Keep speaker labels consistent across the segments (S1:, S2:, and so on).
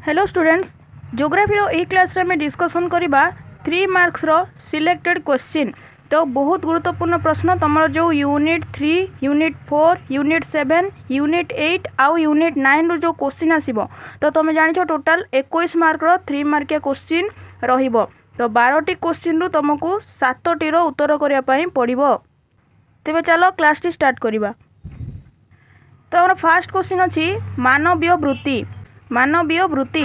S1: Hello students, geography रो ए class रे में discussion करबा 3 मार्क्स रो सिलेक्टेड क्वेश्चन। तो बहुत गुरुत्वपूर्ण प्रश्न तुम जो यूनिट 3, यूनिट 4, यूनिट 7, यूनिट 8 आउ यूनिट 9 रो जो क्वेश्चन आसीबो। तो तुम जानिछ टोटल 21 मार्क रो 3 मार्किया क्वेश्चन रहिबो। तो 12टी क्वेश्चन रु तुमको 7टी रो उत्तर करिया पई पड़िबो। तेबे चलो क्लास टी स्टार्ट करिबा। तो हमर फर्स्ट क्वेश्चन अछि मानवीय वृत्ति। मानवीय वृत्ति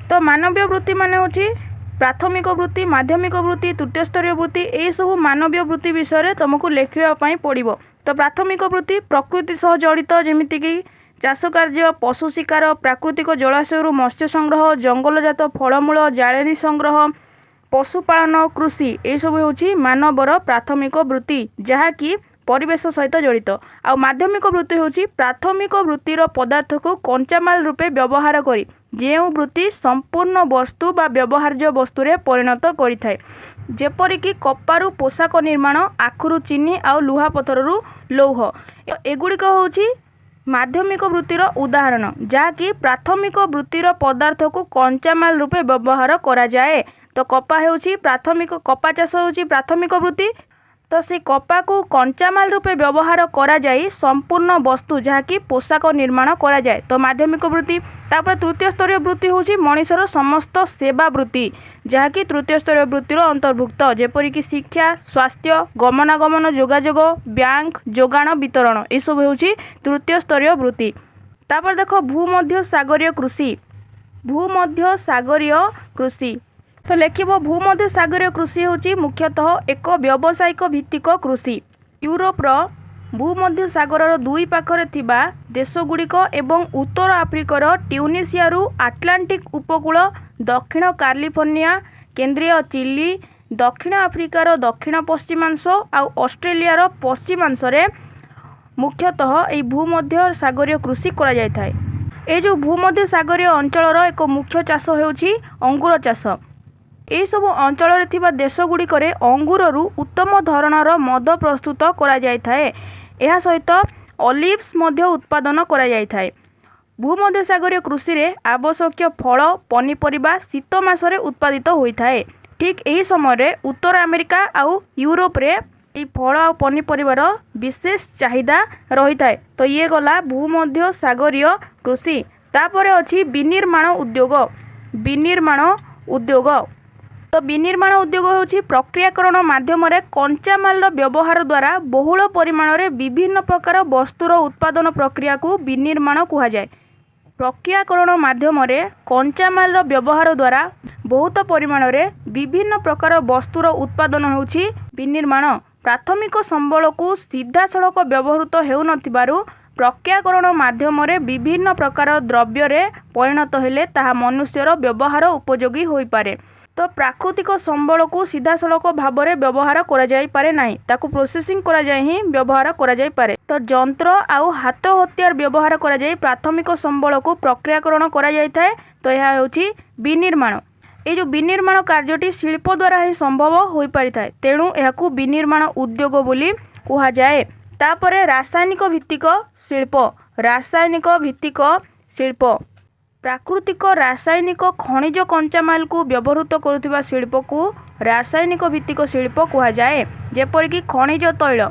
S1: तो मानवीय वृत्ति माने होची प्राथमिक वृत्ति, माध्यमिक वृत्ति, तृतीय स्तरीय वृत्ति, यही सब मानवीय वृत्ति विषय तुमको लिखिबा पई पड़िबो। तो प्राथमिक वृत्ति प्रकृति सह जड़ित, जेमिति कि चाष कार्य, पशु शिकार, प्राकृतिक जलाशय मत्स्य संग्रह, जंगलजात फलमूल, जाळेनी संग्रह, पशुपालन, कृषि, यही सब होची मानवर प्राथमिक वृत्ति जहाँकि परिवेश सहित जड़ित। आ माध्यमिक वृत्ति होची प्राथमिक वृत्तिर पदार्थ को कंचामाल रूपे व्यवहार करी जो वृत्ति संपूर्ण वस्तु बा व्यवहार्य वस्तु रे परिणत करिथाय, जेपरिक कपारू पोशाक निर्माण, आखुरु चीनी आउ लुहा पत्थररू लौह। एगुड़िक होची माध्यमिक वृत्तिर उदाहरण जहाँकि प्राथमिक वृत्तिर पदार्थ को कंचामाल रूपे व्यवहार करा जाए। तो कपा होची प्राथमिक, कपा चाष होची प्राथमिक वृत्ति। तो से कपा को कंचामाल रूपे व्यवहार करा जाए संपूर्ण वस्तु जहाँकि पोशाक निर्माण करा जाए, तो माध्यमिक वृत्ति। तापर तृतीय स्तरीय वृत्ति होची मनीषर समस्त सेवा वृत्ति जहाँकि तृतीय स्तरीय वृत्तिर अंतर्भुक्त, जेपरिक शिक्षा, स्वास्थ्य, गमनागमन, जोगाजोग, बैंक, जोगाण, वितरण, ये सब होची तृतीय स्तरीय वृत्ति। तापर देखो भूमध्य सागरीय कृषि। भूमध्य सागरीय कृषि तो लेखिबो भूमध्य सागरीय कृषि होची मुख्यतः एक व्यावसायिक भित्तिक कृषि। यूरोपर भूमध्य सागर दुई पाखरे थिबा देशगुड़िक एवं उत्तर आफ्रिकार ट्यूनिसियारू आटलांटिक उपकूल, दक्षिण कैलिफोर्निया, केंद्रीय चिली, दक्षिण आफ्रिकार दक्षिण पश्चिमांश आउ ऑस्ट्रेलियार पश्चिमांश रे मुख्यतः यह भूमध्य सागरीय कृषि करा जाय थाए। ए जो भूमध्य सागरीय अंचलर एक मुख्य चाष होउची अंगूर चाष। यह सब अंचल थिबा देशगुड़िक अंगूररू उत्तम धरणर मद प्रस्तुत करा जाय थाए। यह सहित ऑलिव्स मध्य उत्पादन करा जाय थाए। भूमध्य सागरीय कृषि रे आवश्यक फल पनीपरिबा शीत मासरे उत्पादित होइथाए। ठीक यही समय उत्तर अमेरिका आउ यूरोप रे ये फल आ पनीपरिबार विशेष चाहिदा रही थाए। तो ये गला भूमध्य सागरीय कृषि। तापरे अछि विनिर्माण उद्योग। विनिर्माण उद्योग तो विनिर्माण उद्योग होची प्रक्रियाकरण माध्यम कंचामाल व्यवहार द्वारा बहुल परिमाण रे विभिन्न प्रकार वस्तुर उत्पादन प्रक्रिया को विनिर्माण कहा जाए। प्रक्रियाकरण माध्यम कंचामाल व्यवहार द्वारा बहुत परिमाण रे विभिन्न प्रकार वस्तुर उत्पादन होची विनिर्माण। प्राथमिक संबल को सीधा सड़क व्यवहृत हेउ नथिबारु प्रक्रियाकरण माध्यम विभिन्न प्रकार द्रव्य रे परिणत हेले ताहा मनुष्यर व्यवहार उपयोगी होई पारे। तो प्राकृतिक संबल को सीधा सड़क भाव में व्यवहार करा जाई पारे नाही, ताकू प्रोसेसिंग करा जाय ही व्यवहार करा जाई पारे। तो जंत्र आउ हाथ हथियार व्यवहार करा जाय प्राथमिक संबल को प्रक्रियाकरण करा जाय थाए। तो यह होची विनिर्माण। ये जो विनिर्माण कार्यटी शिल्प द्वारा ही संभव हो पारि थाए, तेणु यहाकू विनिर्माण उद्योग बोली कहा जाए। तापरे रासायनिक भित्तिक शिल्प। रासायनिक भित्तिक शिल्प प्राकृतिक रासायनिक खनिज कंचामाल को व्यवहृत करुवा शिल्प को रासायनिक भित्तिक शिल्प कहा जाए। जेपरिक खनिज तैल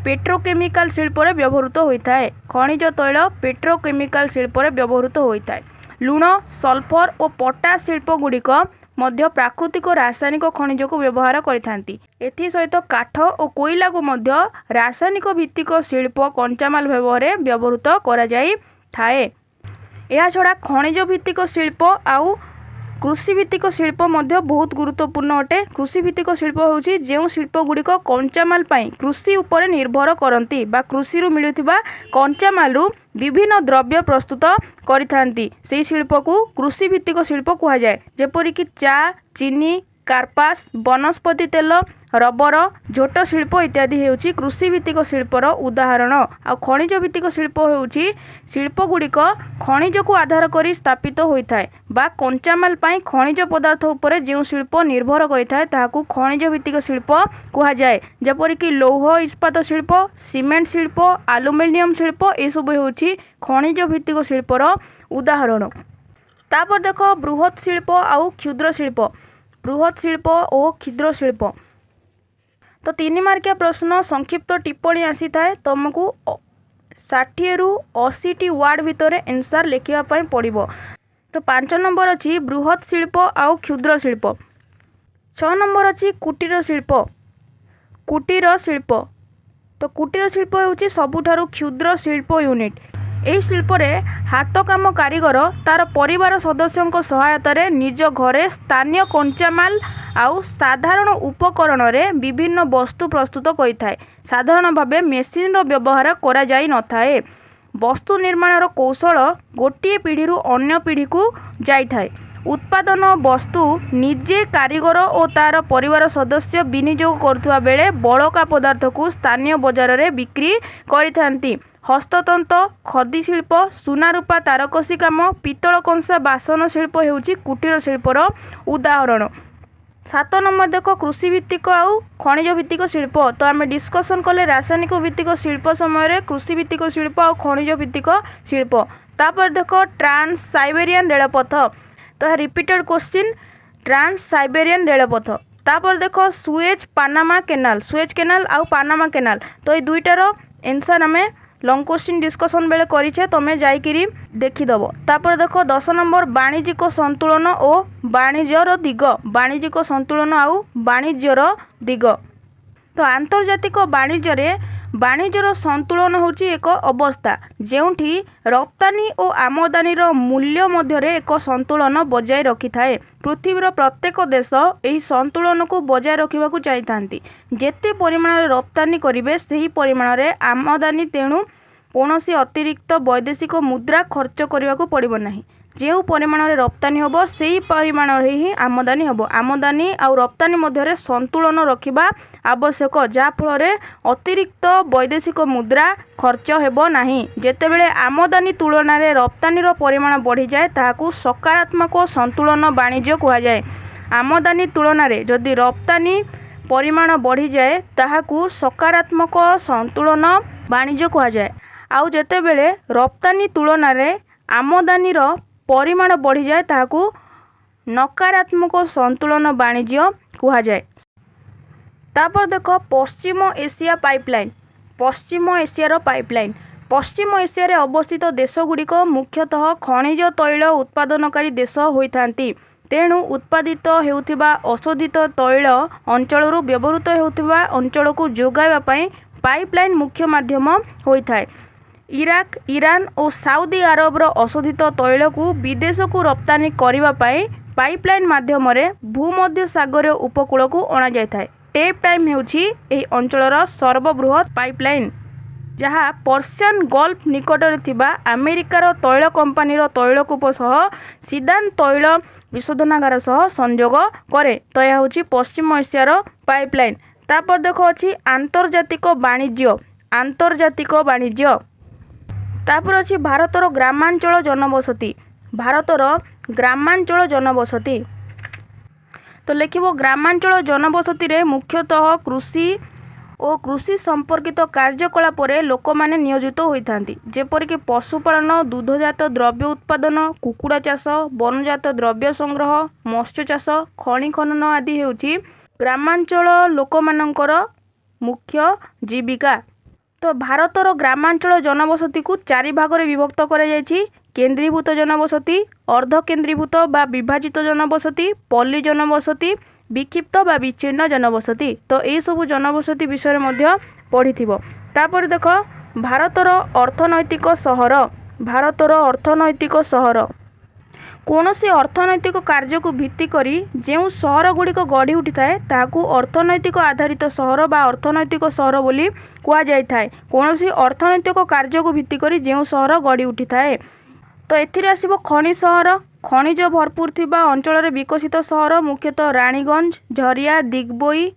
S1: पेट्रोकेमिकल शिल्प रे व्यवहृत होता है। खनिज तैल पेट्रोकेमिकल शिल्प रे व्यवहृत होता है। लुण, सल्फर और पोटास शिल्प गुड़िक मध्य प्राकृतिक रासायनिक खनिज को व्यवहार करिथांती। एथि सहित काठ और कोयला को मध्य रासायनिक भित्तिक शिल्प कंचामाल भाव में व्यवहृत करा जाई थाए। या छड़ा खनिज भित्तिक शिल्प आउ कृषि भित्तिक शिल्प मध्य बहुत गुरुत्वपूर्ण अटे। कृषि भित्तिक शिल्प होउची जेउ शिल्प गुड़िक कंचामाल पाई कृषि उपरे निर्भर करती बा कृषि रु मिलुथिबा कंचामाल रु विभिन्न द्रव्य प्रस्तुत करिथांती, सेही शिल्प को कृषि भित्तिक शिल्प कहा जाए। जेपरिक चा, चीनी, कार्पास, वनस्पति तेल, रबर, झोट शिल्प इत्यादि हेउची कृषि भित्तिक शिल्पर उदाहरण। आ खनिज भित्तिक शिल्प हेउची शिल्प गुड़िक खनिज को आधार करी स्थापित होइथाए बा कंचामाल पाई खनिज पदार्थ उपरे जो शिल्प निर्भर करिथाए ताहाकू खनिज भित्तिक शिल्प कहा जाए। जेपरिक लौह इस्पात शिल्प, सीमेंट शिल्प, एल्युमिनियम शिल्प, ये सब हेउची खनिज भित्तिक शिल्पर उदाहरण। तापर देख बृहत शिल्प आउ क्षुद्र शिल्प। बृहत शिल्प और क्षुद्र शिल्प तो 3 मार्किया प्रश्न संक्षिप्त टिप्पणी आसी थाए तुमको 60 रु 80 वार्ड भितर आंसर लिखापी पड़ो। तो 5 नंबर अच्छी बृहत शिल्प आउ क्षुद्र शिल्प। 6 नंबर अच्छी कुटीर शिल्प। कुटीर शिल्प तो कुटीर शिल्प होउची सबुठारु क्षुद्र शिल्प यूनिट। एही शिल्प रे हाथ काम कारीगर तार परिवार सदस्यों सहायतार निज घरे स्थानीय कंचामाल आउ साधारण उपकरण रे विभिन्न वस्तु प्रस्तुत करिथाए। साधारण भावे मेसीन रो व्यवहार करा जाई न थाए। वस्तु निर्माण कौशल गोटे पीढ़ी रु अन्य पीढ़ी को जाई थाए। उत्पादन वस्तु निजे कारीगर और तार परिवार सदस्य विनियोग करुवा बेले बड़का पदार्थ को स्थानीय बजार रे बिक्री करिथांती। हस्ततंत्र खदी शिल्प सुना रूपा तारकसी काम पितल कंसा बासन शिल्प हेउची कुटीर शिल्पर उदाहरण। 7 नंबर देख कृषि भित्तिक आउ खनिज भित्तिक शिल्प। तो आम डिस्कसन कले रासायनिक भित्तिक शिल्प समय कृषि भित्तिक शिल्प आउ खनिज भित्तिक शिल्प। तापर देख ट्रांस साइबेरियन रेलपथ। तो रिपीटेड क्वेश्चन ट्रांस साइबेरियन रेलपथ। तापर देख Suez Panama canal. Suez canal आउ पानामा केनाल तो ये दुईटार आंसर आम लॉन्ग क्वेश्चन डिस्कसन बेले करिछे तमे जाइकिरी देखिदब। तापर देख 10 नंबर वाणिज्यिक संतुलन और वाणिज्यर दिग। वाणिज्यिक संतुलन आउ वाणिज्यर दिग। तो आंतर्जातिक वाणिज्य रे वाणिज्यर संतुलन होची एक अवस्था जेउठी रप्तानी और आमदानी मूल्य मध्य एक संतुलन बजाय रखि थाए। पृथ्वीर प्रत्येक देश यही संतुलन को बजाय रखा चाहिए। जेते परिमाण रप्तानी करेंगे से परिमाण रे आमदानी तेणु कौनसी अतिरिक्त वैदेशिक मुद्रा खर्च करने को पड़ो ना। जो परिमाण रे रप्तानी हम से परिमाण ही आमदानी हम। आमदानी और रप्तानी मध्य संतुलन रखा आवश्यक जहाँफल अतिरिक्त वैदेशिक मुद्रा खर्च हेब नहीं। जेतेबेले आमदानी तुलन में रप्तानीर परिमाण बढ़ी जाए ताकू सकारात्मक संतुलन वाणिज्य कहुए। आमदानी तुलन में जदि रप्तानी परिमाण बढ़ी जाए ताहाकू सकारात्मक संतुलन वाणिज्य कहुए। आउ जेतेबेले रप्तानी तुलन में आमदानीर परिमाण बढ़ी जाए ताहाकू नकारात्मक संतुलन वाणिज्य कहुए। तापर देख पश्चिम एशिया पाइपलाइन। पश्चिम एशियार पाइपलाइन पश्चिम एशिया रे अवस्थित देशगुड़िक मुख्यतः खनिज तैल उत्पादनकारी देश होइथांती। तेणु उत्पादित हेउथिबा अशोधित तैल अंचल व्यवहृत हेउथिबा अंचल को जोगाइबा पई पाइपलाइन मुख्य माध्यम होइथाए। इराक ईरान और साउदी अरब अशोधित तैल को विदेश को रप्तानी करने पाइपलाइन माध्यम भूमध्य सागर उपकूल को अणा जाए। टेप टाइम हेउछि एही अंचलर सर्वबृहत पाइपलाइन जहाँ पर्सियन गल्फ निकटरे थिबा अमेरिकार तैल कंपानीर तैलकूप सह सीधान तैल विशोधनागार सह संयोग करे। तो यह होछि पश्चिम एशियार पाइपलाइन। तापर देख अछि आंतर्जातिक वाणिज्य। आंतर्जातिक वाणिज्य तापर अछि भारतर ग्रामांचल जनबसति। भारतर ग्रामांचल जनबसति तो लिखिबो ग्रामांचल जनबसति रे मुख्यतः कृषि और कृषि संपर्कित कार्यकलाप लोक माने नियोजित होइथांती। जेपरिक पशुपालन दुग्धजात द्रव्य उत्पादन कुकुड़ा चाष वनजात द्रव्य संग्रह मत्स्य चाष खनि खनन आदि हेउछि ग्रामांचल लोक मानकर मुख्य जीविका। तो भारतर ग्रामांचल जनबसति को 4 भाग में विभक्त करा जायछि। केंद्रीभूत जनबसति अर्ध केंद्रीभूत बा विभाजित जनबसति पल्ली जनबसति विक्षिप्त बा विच्छिन्न जनबसति। तो यही सब जनबसति विषय में पढ़िथिबो। तापर देख भारतर अर्थनैतिक सहर। भारतर अर्थनैतिक सहर कौनसी अर्थनैतिक कार्य को भित्ति करी जो सहर गुड़िक गढ़ी उठी थाए ताकू अर्थनैतिक आधारित सहर बा अर्थनैतिक सहर बोली कुआ जाय थाए। कौनसी अर्थनैतिक कार्य को भित्ति करी जो सहर गढ़ी उठी थाए। तो एथिरे आसीबो खनि सहर। खनिज भरपूर थिबा अंचल रे विकसित सहर मुख्यतः रानीगंज झरिया दिग्बोई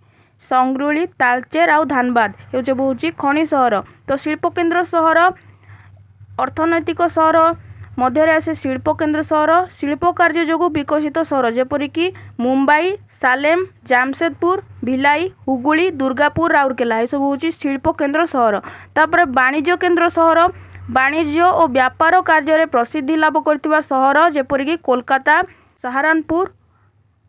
S1: संगरुली तालचेर आउ धानबाद हे सब होची खनि सहर। तो शिल्प केंद्र सहर अर्थनैतिक सहर मध्य आसे शिल्प केंद्र सहर शिल्प कार्य जोगु विकसित सहर जेपरिक मुंबई सालेम जामशेदपुर भिलाई हुगुली दुर्गापुर राउरकेला ये सब होची शिल्प केंद्र सहर। तापर वाणिज्य केंद्र सहर ବାଣିଜ୍ୟ ଓ ବ୍ୟାପାର କାର୍ଯ୍ୟରେ ପ୍ରସିଦ୍ଧି ଲାଭ କରିଥିବା ସହର ଯେପରିକି କୋଲକାତା, ସାହାରାନପୁର,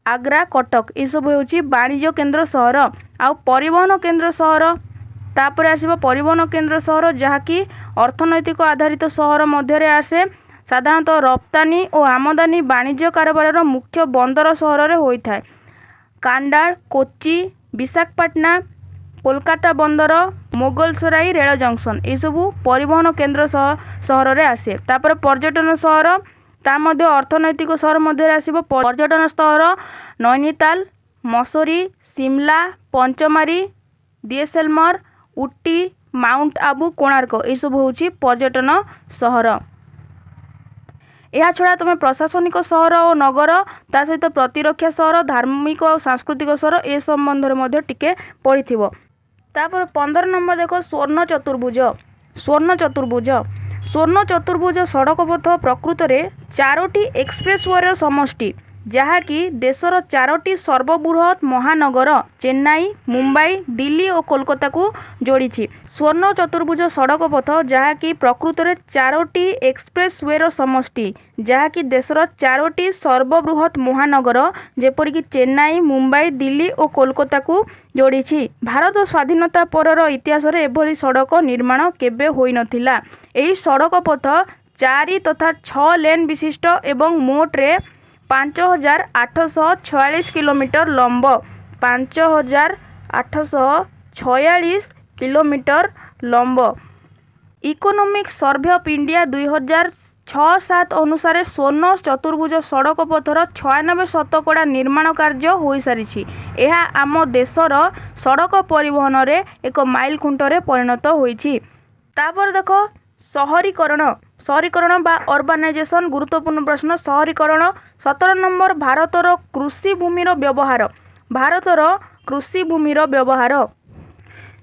S1: ଆଗ୍ରା, କଟକ ଏସବୁ ହେଉଛି ବାଣିଜ୍ୟ କେନ୍ଦ୍ର ସହର। ଆଉ ପରିବହନ କେନ୍ଦ୍ର ସହର, ତାପରେ ଆସିବ ପରିବହନ କେନ୍ଦ୍ର ସହର ଯାହାକି ଅର୍ଥନୈତିକ ଆଧାରିତ ସହର ମଧ୍ୟରେ ଆସେ। ସାଧାରଣତଃ ରପ୍ତାନି ଓ ଆମଦାନୀ ବାଣିଜ୍ୟ କାରବାରର ମୁଖ୍ୟ ବନ୍ଦର ସହରରେ ହୋଇଥାଏ। କାଣ୍ଡାଳ, କୋଚି, ବିଶାଖାପାଟନା, କୋଲକାତା ବନ୍ଦର, ମୋଗଲସରାଇ ରେଳ ଜଙ୍କସନ ଏସବୁ ପରିବହନ କେନ୍ଦ୍ର ସହରରେ ଆସେ। ତାପରେ ପର୍ଯ୍ୟଟନ ସହର, ତା ମଧ୍ୟ ଅର୍ଥନୈତିକ ସହର ମଧ୍ୟରେ ଆସିବ। ପର୍ଯ୍ୟଟନ ସହର ନୈନିତାଲ, ମସୁରୀ, ସିମଲା, ପଞ୍ଚମାରୀ, ଜୈସଲମର, ଉଟି, ମାଉଣ୍ଟ ଆବୁ, କୋଣାର୍କ ଏସବୁ ହେଉଛି ପର୍ଯ୍ୟଟନ ସହର। ଏହାଛଡ଼ା ତୁମେ ପ୍ରଶାସନିକ ସହର ଓ ନଗର, ତା ସହିତ ପ୍ରତିରକ୍ଷା ସହର, ଧାର୍ମିକ ଆଉ ସାଂସ୍କୃତିକ ସହର ଏ ସମ୍ବନ୍ଧରେ ମଧ୍ୟ ଟିକେ ପଢ଼ିଥିବ। ତାପରେ 15 ନମ୍ବର ଦେଖ ସ୍ୱର୍ଣ୍ଣ ଚତୁର୍ଭୁଜ। ସ୍ୱର୍ଣ୍ଣ ଚତୁର୍ଭୁଜ ସ୍ୱର୍ଣ୍ଣ ଚତୁର୍ଭୁଜ ସଡ଼କ ପଥ ପ୍ରକୃତରେ 4ଟି ଏକ୍ସପ୍ରେସୱେର ସମଷ୍ଟି ଯାହାକି ଦେଶର 4ଟି ସର୍ବବୃହତ୍ ମହାନଗର ଚେନ୍ନାଇ, ମୁମ୍ବାଇ, ଦିଲ୍ଲୀ ଓ କୋଲକାତାକୁ ଯୋଡ଼ିଛି। ସ୍ୱର୍ଣ୍ଣ ଚତୁର୍ଭୁଜ ସଡ଼କ ପଥ ଯାହାକି ପ୍ରକୃତରେ 4ଟି ଏକ୍ସପ୍ରେସୱେର ସମଷ୍ଟି ଯାହାକି ଦେଶର 4ଟି ସର୍ବବୃହତ୍ ମହାନଗର ଯେପରିକି ଚେନ୍ନାଇ, ମୁମ୍ବାଇ, ଦିଲ୍ଲୀ ଓ କୋଲକାତାକୁ ଯୋଡ଼ିଛି। ଭାରତ ସ୍ୱାଧୀନତା ପରର ଇତିହାସରେ ଏଭଳି ସଡ଼କ ନିର୍ମାଣ କେବେ ହୋଇନଥିଲା। ଏହି ସଡ଼କ ପଥ 4 ତଥା 6 ଲେନ୍ ବିଶିଷ୍ଟ ଏବଂ ମୋଟରେ 5846 କିଲୋମିଟର ଲମ୍ବ। 5846 କିଲୋମିଟର ଲମ୍ବ। ଇକୋନୋମିକ୍ ସର୍ଭେ ଅଫ୍ ଇଣ୍ଡିଆ 2006-07 ଅନୁସାରେ ସ୍ୱର୍ଣ୍ଣ ଚତୁର୍ଭୁଜ ସଡ଼କ ପଥର 96% ନିର୍ମାଣ କାର୍ଯ୍ୟ ହୋଇସାରିଛି। ଏହା ଆମ ଦେଶର ସଡ଼କ ପରିବହନରେ ଏକ ମାଇଲ ଖୁଣ୍ଟରେ ପରିଣତ ହୋଇଛି। ତାପରେ ଦେଖ ସହରୀକରଣ। ସହରୀକରଣ ବା ଅର୍ବାନାଇଜେସନ ଗୁରୁତ୍ୱପୂର୍ଣ୍ଣ ପ୍ରଶ୍ନ। ସହରୀକରଣ 17 ନମ୍ବର ଭାରତର କୃଷି ଭୂମିର ବ୍ୟବହାର। ଭାରତର କୃଷି ଭୂମିର ବ୍ୟବହାର।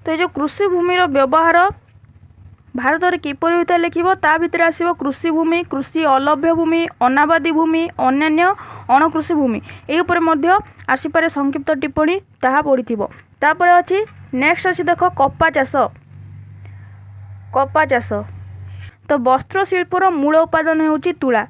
S1: ତ ଏ ଯେଉଁ କୃଷି ଭୂମିର ବ୍ୟବହାର ଭାରତରେ କିପରି ହୋଇଥାଏ ଲେଖିବ। ତା ଭିତରେ ଆସିବ କୃଷି ଭୂମି, କୃଷି ଅଲଭ୍ୟ ଭୂମି, ଅନାବାଦୀ ଭୂମି, ଅନ୍ୟାନ୍ୟ ଅଣକୃଷି ଭୂମି। ଏହି ଉପରେ ମଧ୍ୟ ଆସିପାରେ ସଂକ୍ଷିପ୍ତ ଟିପ୍ପଣୀ, ତାହା ପଡ଼ିଥିବ। ତାପରେ ଅଛି ନେକ୍ସଟ ଅଛି ଦେଖ କପା ଚାଷ। କପା ଚାଷ ତ ବସ୍ତ୍ର ଶିଳ୍ପର ମୂଳ ଉପାଦାନ ହେଉଛି ତୁଳା।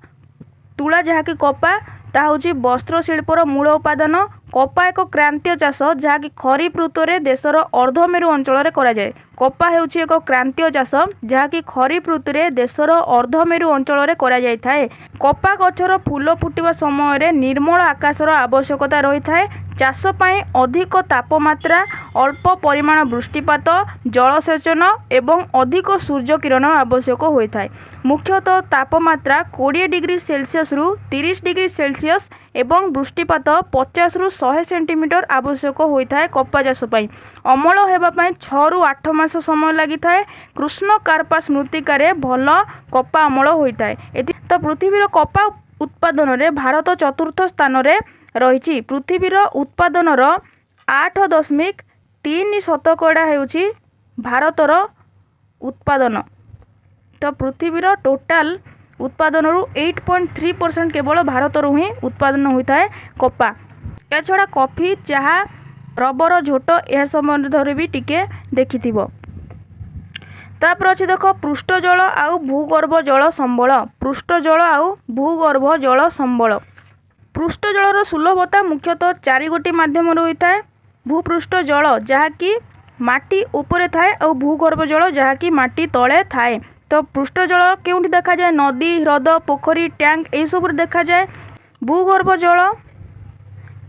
S1: ତୁଳା ଯାହାକି କପା ତାହା ହେଉଛି ବସ୍ତ୍ର ଶିଳ୍ପର ମୂଳ ଉପାଦାନ। କପା ଏକ କ୍ରାନ୍ତୀୟ ଚାଷ ଯାହାକି ଖରିଫ ଋତୁରେ ଦେଶର ଅର୍ଦ୍ଧମେରୁ ଅଞ୍ଚଳରେ କରାଯାଏ। କପା ହେଉଛି ଏକ କ୍ରାନ୍ତୀୟ ଚାଷ ଯାହାକି ଖରିଫ ଋତୁରେ ଦେଶର ଅର୍ଦ୍ଧମେରୁ ଅଞ୍ଚଳରେ କରାଯାଇଥାଏ। କପା ଗଛର ଫୁଲ ଫୁଟିବା ସମୟରେ ନିର୍ମଳ ଆକାଶର ଆବଶ୍ୟକତା ରହିଥାଏ। ଚାଷ ପାଇଁ ଅଧିକ ତାପମାତ୍ରା, ଅଳ୍ପ ପରିମାଣ ବୃଷ୍ଟିପାତ, ଜଳସେଚନ ଏବଂ ଅଧିକ ସୂର୍ଯ୍ୟକିରଣ ଆବଶ୍ୟକ ହୋଇଥାଏ। ମୁଖ୍ୟତଃ ତାପମାତ୍ରା 20 ଡିଗ୍ରୀ ସେଲସିୟସରୁ 30 ଡିଗ୍ରୀ ସେଲସିୟସ ଏବଂ ବୃଷ୍ଟିପାତ 50ରୁ 100 ସେଣ୍ଟିମିଟର ଆବଶ୍ୟକ ହୋଇଥାଏ କପା ଚାଷ ପାଇଁ। ଅମଳ ହେବା ପାଇଁ 6ରୁ 8 ମାସ ସମୟ ଲାଗିଥାଏ। କୃଷ୍ଣ କାର୍ପାସ ମୃତ୍ତିକାରେ ଭଲ କପା ଅମଳ ହୋଇଥାଏ। ତ ପୃଥିବୀର କପା ଉତ୍ପାଦନରେ ଭାରତ ଚତୁର୍ଥ ସ୍ଥାନରେ ରହିଛି। ପୃଥିବୀର ଉତ୍ପାଦନର 8.3% ହେଉଛି ଭାରତର ଉତ୍ପାଦନ। ତ ପୃଥିବୀର ଟୋଟାଲ ଉତ୍ପାଦନରୁ 8.3% କେବଳ ଭାରତରୁ ହିଁ ଉତ୍ପାଦନ ହୋଇଥାଏ କପା। ଏହାଛଡ଼ା କଫି, ଚାହା, ରବର, ଝୋଟ ଏହା ସମ୍ବନ୍ଧରେ ବି ଟିକେ ଦେଖିଥିବ। ତାପରେ ଅଛି ଦେଖ ପୃଷ୍ଠଜଳ ଆଉ ଭୂଗର୍ଭ ଜଳ ସମ୍ବଳ। ପୃଷ୍ଠଜଳ ଆଉ ଭୂଗର୍ଭ ଜଳ ସମ୍ବଳ। ପୃଷ୍ଠଜଳର ସୁଲଭତା ମୁଖ୍ୟତଃ 4 ଗୋଟି ମାଧ୍ୟମରେ ହୋଇଥାଏ। ଭୂପୃଷ୍ଠ ଜଳ ଯାହାକି ମାଟି ଉପରେ ଥାଏ ଆଉ ଭୂଗର୍ଭ ଜଳ ଯାହାକି ମାଟି ତଳେ ଥାଏ। ତ ପୃଷ୍ଠଜଳ କେଉଁଠି ଦେଖାଯାଏ? ନଦୀ, ହ୍ରଦ, ପୋଖରୀ, ଟ୍ୟାଙ୍କ ଏହିସବୁରେ ଦେଖାଯାଏ। ଭୂଗର୍ଭ ଜଳ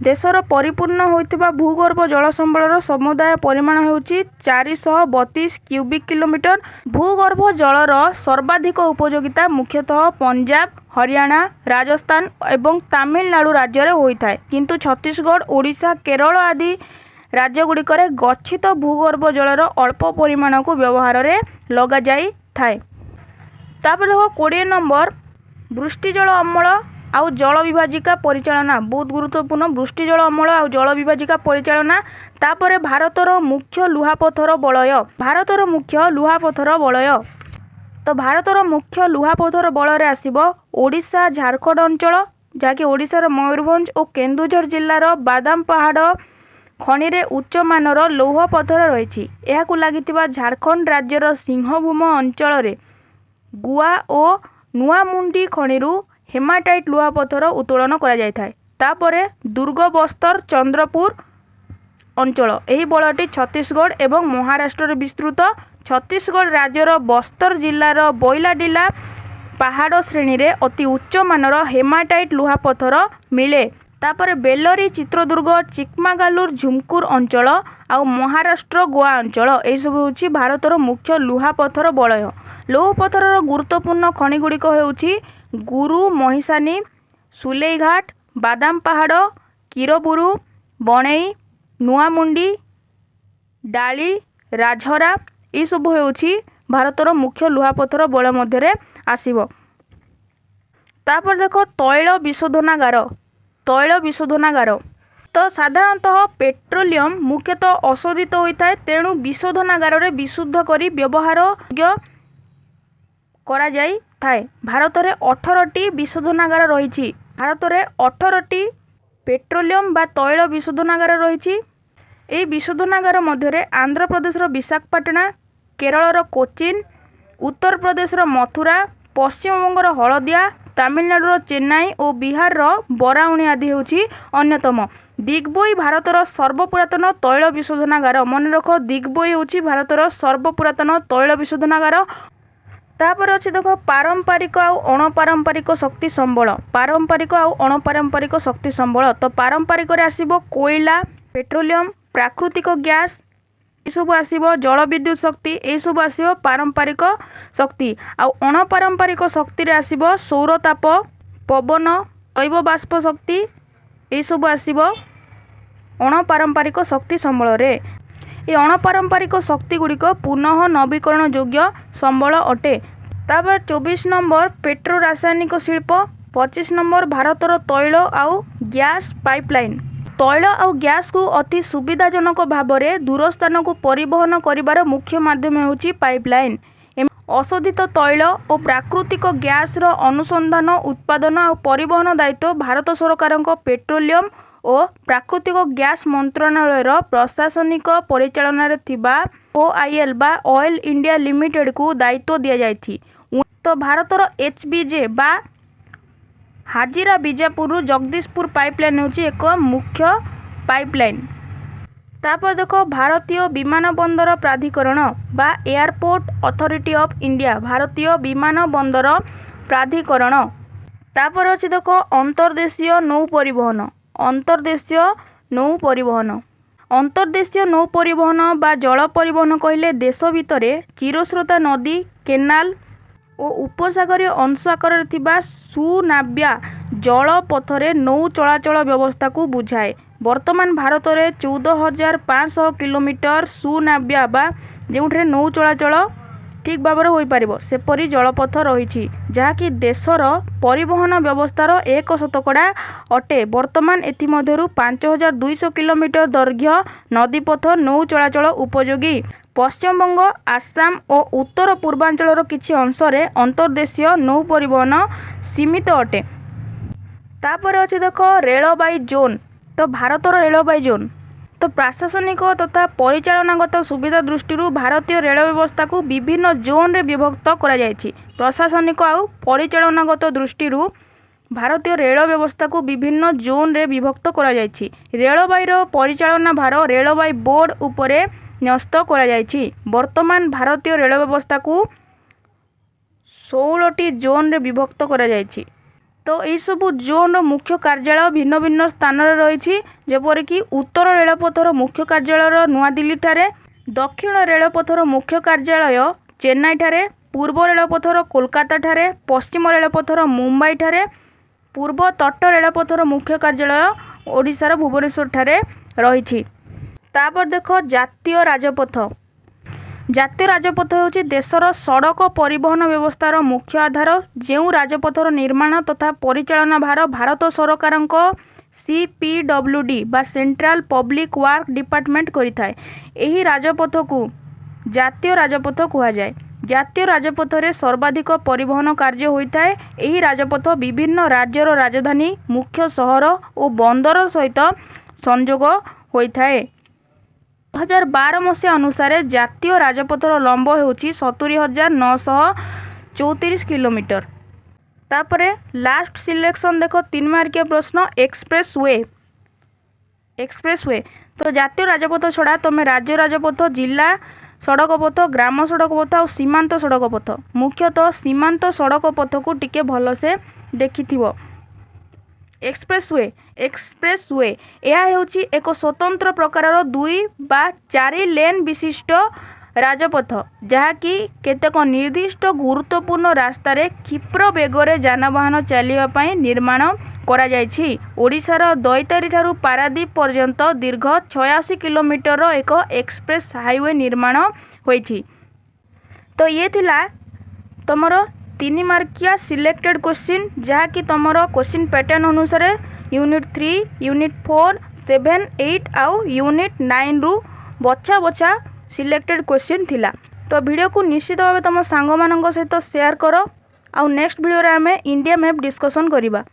S1: ଦେଶର ପରିପୂର୍ଣ୍ଣ ହୋଇଥିବା ଭୂଗର୍ଭ ଜଳ ସମ୍ବଳର ସମୁଦାୟ ପରିମାଣ ହେଉଛି 432 କ୍ୟୁବିକ୍ କିଲୋମିଟର। ଭୂଗର୍ଭ ଜଳର ସର୍ବାଧିକ ଉପଯୋଗିତା ମୁଖ୍ୟତଃ ପଞ୍ଜାବ, ହରିୟାଣା, ରାଜସ୍ଥାନ ଏବଂ ତାମିଲନାଡୁ ରାଜ୍ୟରେ ହୋଇଥାଏ। କିନ୍ତୁ ଛତିଶଗଡ଼, ଓଡ଼ିଶା, କେରଳ ଆଦି ରାଜ୍ୟଗୁଡ଼ିକରେ ଗଚ୍ଛିତ ଭୂଗର୍ଭ ଜଳର ଅଳ୍ପ ପରିମାଣକୁ ବ୍ୟବହାରରେ ଲଗାଯାଇଥାଏ। ତାପରେ ଦେଖ 20 ନମ୍ବର ବୃଷ୍ଟିଜଳ ଅମଳ ଆଉ ଜଳ ବିଭାଜିକା ପରିଚାଳନା। ବହୁତ ଗୁରୁତ୍ୱପୂର୍ଣ୍ଣ ବୃଷ୍ଟିଜଳ ଅମଳ ଆଉ ଜଳ ବିଭାଜିକା ପରିଚାଳନା। ତାପରେ ଭାରତର ମୁଖ୍ୟ ଲୁହାପଥର ବଳୟ। ଭାରତର ମୁଖ୍ୟ ଲୁହାପଥର ବଳୟ। ତ ଭାରତର ମୁଖ୍ୟ ଲୁହାପଥର ବଳୟରେ ଆସିବ ଓଡ଼ିଶା, ଝାରଖଣ୍ଡ ଅଞ୍ଚଳ ଯାହାକି ଓଡ଼ିଶାର ମୟୂରଭଞ୍ଜ ଓ କେନ୍ଦୁଝର ଜିଲ୍ଲାର ବାଦାମ ପାହାଡ଼ ଖଣିରେ ଉଚ୍ଚମାନର ଲୌହ ପଥର ରହିଛି। ଏହାକୁ ଲାଗିଥିବା ଝାରଖଣ୍ଡ ରାଜ୍ୟର ସିଂହଭୂମ ଅଞ୍ଚଳରେ ଗୁଆ ଓ ନୂଆମୁଣ୍ଡି ଖଣିରୁ ହେମାଟାଇଟ୍ ଲୁହାପଥର ଉତ୍ତୋଳନ କରାଯାଇଥାଏ। ତାପରେ ଦୁର୍ଗ ବସ୍ତର ଚନ୍ଦ୍ରପୁର ଅଞ୍ଚଳ ଏହି ବଳୟଟି ଛତିଶଗଡ଼ ଏବଂ ମହାରାଷ୍ଟ୍ରରେ ବିସ୍ତୃତ। ଛତିଶଗଡ଼ ରାଜ୍ୟର ବସ୍ତର ଜିଲ୍ଲାର ବଇଲାଡିଲା ପାହାଡ଼ ଶ୍ରେଣୀରେ ଅତି ଉଚ୍ଚମାନର ହେମାଟାଇଟ୍ ଲୁହାପଥର ମିଳେ। ତାପରେ ବେଲରୀ, ଚିତ୍ରଦୁର୍ଗ, ଚିକମାଗାଲୁର, ଝୁମକୁର ଅଞ୍ଚଳ ଆଉ ମହାରାଷ୍ଟ୍ର ଗୋଆ ଅଞ୍ଚଳ ଏହିସବୁ ହେଉଛି ଭାରତର ମୁଖ୍ୟ ଲୁହାପଥର ବଳୟ। ଲୌହପଥରର ଗୁରୁତ୍ୱପୂର୍ଣ୍ଣ ଖଣିଗୁଡ଼ିକ ହେଉଛି ଗୁରୁ ମହିଷାନୀ, ସୁଲେଇଘାଟ, ବାଦାମ ପାହାଡ଼, କିରବୁରୁ, ବଣେଇ, ନୂଆମୁଣ୍ଡି, ଡାଳି, ରାଝରା ଏସବୁ ହେଉଛି ଭାରତର ମୁଖ୍ୟ ଲୁହାପଥର ବଳୟ ମଧ୍ୟରେ ଆସିବ। ତାପରେ ଦେଖ ତୈଳ ବିଶୋଧନାଗାର। ତୈଳ ବିଶୋଧନାଗାର ତ ସାଧାରଣତଃ ପେଟ୍ରୋଲିୟମ ମୁଖ୍ୟତଃ ଅଶୋଧିତ ହୋଇଥାଏ, ତେଣୁ ବିଶୋଧନାଗାରରେ ବିଶୁଦ୍ଧ କରି ବ୍ୟବହାରଯୋଗ୍ୟ କରାଯାଇଥାଏ। ଭାରତରେ 18ଟି ବିଶୋଧନାଗାର ରହିଛି। ଭାରତରେ 18ଟି ପେଟ୍ରୋଲିୟମ ବା ତୈଳ ବିଶୋଧନାଗାର ରହିଛି। ଏହି ବିଶୋଧନାଗାର ମଧ୍ୟରେ ଆନ୍ଧ୍ରପ୍ରଦେଶର ବିଶାଖାପାଟଣା, କେରଳର କୋଚିନ, ଉତ୍ତରପ୍ରଦେଶର ମଥୁରା, ପଶ୍ଚିମବଙ୍ଗର ହଳଦିଆ, ତାମିଲନାଡୁର ଚେନ୍ନାଇ ଓ ବିହାରର ବରାଉଣି ଆଦି ହେଉଛି ଅନ୍ୟତମ। ଦିଗ୍ବୋଇ ଭାରତର ସର୍ବପୁରାତନ ତୈଳ ବିଶୋଧନାଗାର। ମନେ ରଖ, ଦିଗ୍ବୋଇ ହେଉଛି ଭାରତର ସର୍ବପୁରାତନ ତୈଳ ବିଶୋଧନାଗାର। ତାପରେ ଅଛି ଦେଖ ପାରମ୍ପରିକ ଆଉ ଅଣପାରମ୍ପରିକ ଶକ୍ତି ସମ୍ବଳ। ପାରମ୍ପରିକ ଆଉ ଅଣପାରମ୍ପରିକ ଶକ୍ତି ସମ୍ବଳ ତ ପାରମ୍ପରିକରେ ଆସିବ କୋଇଲା, ପେଟ୍ରୋଲିୟମ, ପ୍ରାକୃତିକ ଗ୍ୟାସ ଏସବୁ ଆସିବ, ଜଳବିଦ୍ୟୁତ ଶକ୍ତି ଏସବୁ ଆସିବ ପାରମ୍ପରିକ ଶକ୍ତି। ଆଉ ଅଣପାରମ୍ପରିକ ଶକ୍ତିରେ ଆସିବ ସୌରତାପ, ପବନ, ଜୈବ ବାଷ୍ପ ଶକ୍ତି ଏସବୁ ଆସିବ ଅଣପାରମ୍ପରିକ ଶକ୍ତି ସମ୍ବଳରେ। ଏ ଅଣପାରମ୍ପରିକ ଶକ୍ତି ଗୁଡ଼ିକ ପୁନଃ ନବୀକରଣ ଯୋଗ୍ୟ ସମ୍ବଳ ଅଟେ। ତାପରେ 24 ନମ୍ବର ପେଟ୍ରୋ ରାସାୟନିକ ଶିଳ୍ପ। 25 ନମ୍ବର ଭାରତର ତୈଳ ଆଉ ଗ୍ୟାସ ପାଇପଲାଇନ। ତୈଳ ଆଉ ଗ୍ୟାସକୁ ଅତି ସୁବିଧାଜନକ ଭାବରେ ଦୂର ସ୍ଥାନକୁ ପରିବହନ କରିବାର ମୁଖ୍ୟ ମାଧ୍ୟମ ହେଉଛି ପାଇପଲାଇନ। ଅଶୋଧିତ ତୈଳ ଓ ପ୍ରାକୃତିକ ଗ୍ୟାସର ଅନୁସନ୍ଧାନ, ଉତ୍ପାଦନ ଆଉ ପରିବହନ ଦାୟିତ୍ୱ ଭାରତ ସରକାରଙ୍କ ପେଟ୍ରୋଲିୟମ ଓ ପ୍ରାକୃତିକ ଗ୍ୟାସ ମନ୍ତ୍ରଣାଳୟର ପ୍ରଶାସନିକ ପରିଚାଳନାରେ ଥିବା OIL ବା ଅଏଲ ଇଣ୍ଡିଆ ଲିମିଟେଡକୁ ଦାୟିତ୍ୱ ଦିଆଯାଇଛି। ତ ଭାରତର HBJ ବା ହାଜିରା ବିଜାପୁରରୁ ଜଗଦୀଶପୁର ପାଇପଲାଇନ ହେଉଛି ଏକ ମୁଖ୍ୟ ପାଇପଲାଇନ। ତାପରେ ଦେଖ ଭାରତୀୟ ବିମାନ ବନ୍ଦର ପ୍ରାଧିକରଣ ବା ଏୟାରପୋର୍ଟ ଅଥରିଟି ଅଫ୍ ଇଣ୍ଡିଆ। ଭାରତୀୟ ବିମାନ ବନ୍ଦର ପ୍ରାଧିକରଣ। ତାପରେ ଅଛି ଦେଖ ଅନ୍ତର୍ଦେଶୀୟ ନୌ ପରିବହନ। ଅନ୍ତର୍ଦେଶୀୟ ନୌ ପରିବହନ। ଅନ୍ତର୍ଦେଶୀୟ ନୌ ପରିବହନ ବା ଜଳ ପରିବହନ କହିଲେ ଦେଶ ଭିତରେ ଚିରସ୍ରୋତା ନଦୀ, କେନାଲ ଓ ଉପସାଗରୀୟ ଅଂଶ ଆକାରରେ ଥିବା ସୁନାବ୍ୟା ଜଳପଥରେ ନୌ ଚଳାଚଳ ବ୍ୟବସ୍ଥାକୁ ବୁଝାଏ। ବର୍ତ୍ତମାନ ଭାରତରେ 14,500 କିଲୋମିଟର ସୁନାବ୍ୟା ବା ଯେଉଁଠାରେ ନୌ ଚଳାଚଳ ଠିକ୍ ଭାବରେ ହୋଇପାରିବ ସେପରି ଜଳପଥ ରହିଛି, ଯାହାକି ଦେଶର ପରିବହନ ବ୍ୟବସ୍ଥାର 1% ଅଟେ। ବର୍ତ୍ତମାନ ଏଥିମଧ୍ୟରୁ 5,200 କିଲୋମିଟର ଦୈର୍ଘ୍ୟ ନଦୀପଥ ନୌ ଚଳାଚଳ ଉପଯୋଗୀ। ପଶ୍ଚିମବଙ୍ଗ, ଆସାମ ଓ ଉତ୍ତର ପୂର୍ବାଞ୍ଚଳର କିଛି ଅଂଶରେ ଅନ୍ତର୍ଦେଶୀୟ ନୌ ପରିବହନ ସୀମିତ ଅଟେ। ତାପରେ ଅଛି ଦେଖ ରେଳବାଇ ଜୋନ୍। ତ ଭାରତର ରେଳବାଇ ଜୋନ୍ ତ ପ୍ରଶାସନିକ ତଥା ପରିଚାଳନାଗତ ସୁବିଧା ଦୃଷ୍ଟିରୁ ଭାରତୀୟ ରେଳ ବ୍ୟବସ୍ଥାକୁ ବିଭିନ୍ନ ଜୋନ୍ରେ ବିଭକ୍ତ କରାଯାଇଛି। ପ୍ରଶାସନିକ ଆଉ ପରିଚାଳନାଗତ ଦୃଷ୍ଟିରୁ ଭାରତୀୟ ରେଳ ବ୍ୟବସ୍ଥାକୁ ବିଭିନ୍ନ ଜୋନ୍ରେ ବିଭକ୍ତ କରାଯାଇଛି। ରେଳବାଇର ପରିଚାଳନା ଭାର ରେଳବାଇ ବୋର୍ଡ ଉପରେ ନ୍ୟସ୍ତ କରାଯାଇଛି। ବର୍ତ୍ତମାନ ଭାରତୀୟ ରେଳ ବ୍ୟବସ୍ଥାକୁ 16ଟି ଜୋନ୍ରେ ବିଭକ୍ତ କରାଯାଇଛି। ତ ଏହିସବୁ ଜୋନ୍ର ମୁଖ୍ୟ କାର୍ଯ୍ୟାଳୟ ଭିନ୍ନ ଭିନ୍ନ ସ୍ଥାନରେ ରହିଛି, ଯେପରିକି ଉତ୍ତର ରେଳପଥର ମୁଖ୍ୟ କାର୍ଯ୍ୟାଳୟ ନୂଆଦିଲ୍ଲୀଠାରେ, ଦକ୍ଷିଣ ରେଳପଥର ମୁଖ୍ୟ କାର୍ଯ୍ୟାଳୟ ଚେନ୍ନାଇଠାରେ, ପୂର୍ବ ରେଳପଥର କୋଲକାତାଠାରେ, ପଶ୍ଚିମ ରେଳପଥର ମୁମ୍ବାଇଠାରେ, ପୂର୍ବ ତଟ ରେଳପଥର ମୁଖ୍ୟ କାର୍ଯ୍ୟାଳୟ ଓଡ଼ିଶାର ଭୁବନେଶ୍ୱରଠାରେ ରହିଛି। ତାପରେ ଦେଖ ଜାତୀୟ ରାଜପଥ। ଜାତୀୟ ରାଜପଥ ହେଉଛି ଦେଶର ସଡ଼କ ପରିବହନ ବ୍ୟବସ୍ଥାର ମୁଖ୍ୟ ଆଧାର। ଯେଉଁ ରାଜପଥର ନିର୍ମାଣ ତଥା ପରିଚାଳନା ଭାର ଭାରତ ସରକାରଙ୍କ CPWD ବା ସେଣ୍ଟ୍ରାଲ ପବ୍ଲିକ ୱାର୍କ ଡିପାର୍ଟମେଣ୍ଟ କରିଥାଏ। ଏହି ରାଜପଥକୁ ଜାତୀୟ ରାଜପଥ କୁହାଯାଏ। ଜାତୀୟ ରାଜପଥରେ ସର୍ବାଧିକ ପରିବହନ କାର୍ଯ୍ୟ ହୋଇଥାଏ। ଏହି ରାଜପଥ ବିଭିନ୍ନ ରାଜ୍ୟର ରାଜଧାନୀ, ମୁଖ୍ୟ ସହର ଓ ବନ୍ଦର ସହିତ ସଂଯୋଗ ହୋଇଥାଏ। 2012 ମସିହା ଅନୁସାରେ ଜାତୀୟ ରାଜପଥର ଲମ୍ବ ହେଉଛି 70,900 34 किलोमीटर। तापरे लास्ट सिलेक्शन देख 3 मार्किया प्रश्न एक्सप्रेसवे तो जातीय राजपथ छड़ा तुम राज्य राजपथ, जिला सड़क पथ, ग्राम सड़क पथ और सीमांत सड़क पथ, मुख्यतः सीमांत सड़क पथ को टिके भलसे देखिथिबो। एक्सप्रेसवे यह हेउची एक स्वतंत्र प्रकार 2 बा 4 लेन विशिष्ट राजपथ जहाँकि केतेक निर्दिष्ट गुरुत्वपूर्ण रास्तार क्षिप्र बेगरे जानवाहन चलवाई निर्माण करा जायछि। ओडिशार दैतारी ठारू पारादीप पर्यंत दीर्घ 86 किलोमीटर एक एक्सप्रेस हाईवे निर्माण होइछि। तो ये थिला तमर 3 मार्किया सिलेक्टेड क्वेश्चन जहाँकि तमर क्वेश्चन पैटर्न अनुसार यूनिट 3, यूनिट 4, 7, 8 आउ यूनिट 9 रु बछा बछा सिलेक्टेड क्वेश्चन थिला। तो वीडियो को निश्चित भाव तुम सांग मान सहित शेयर कर। आउ नेक्स्ट वीडियो रे आमे इंडिया मैप डिस्कशन करिबा।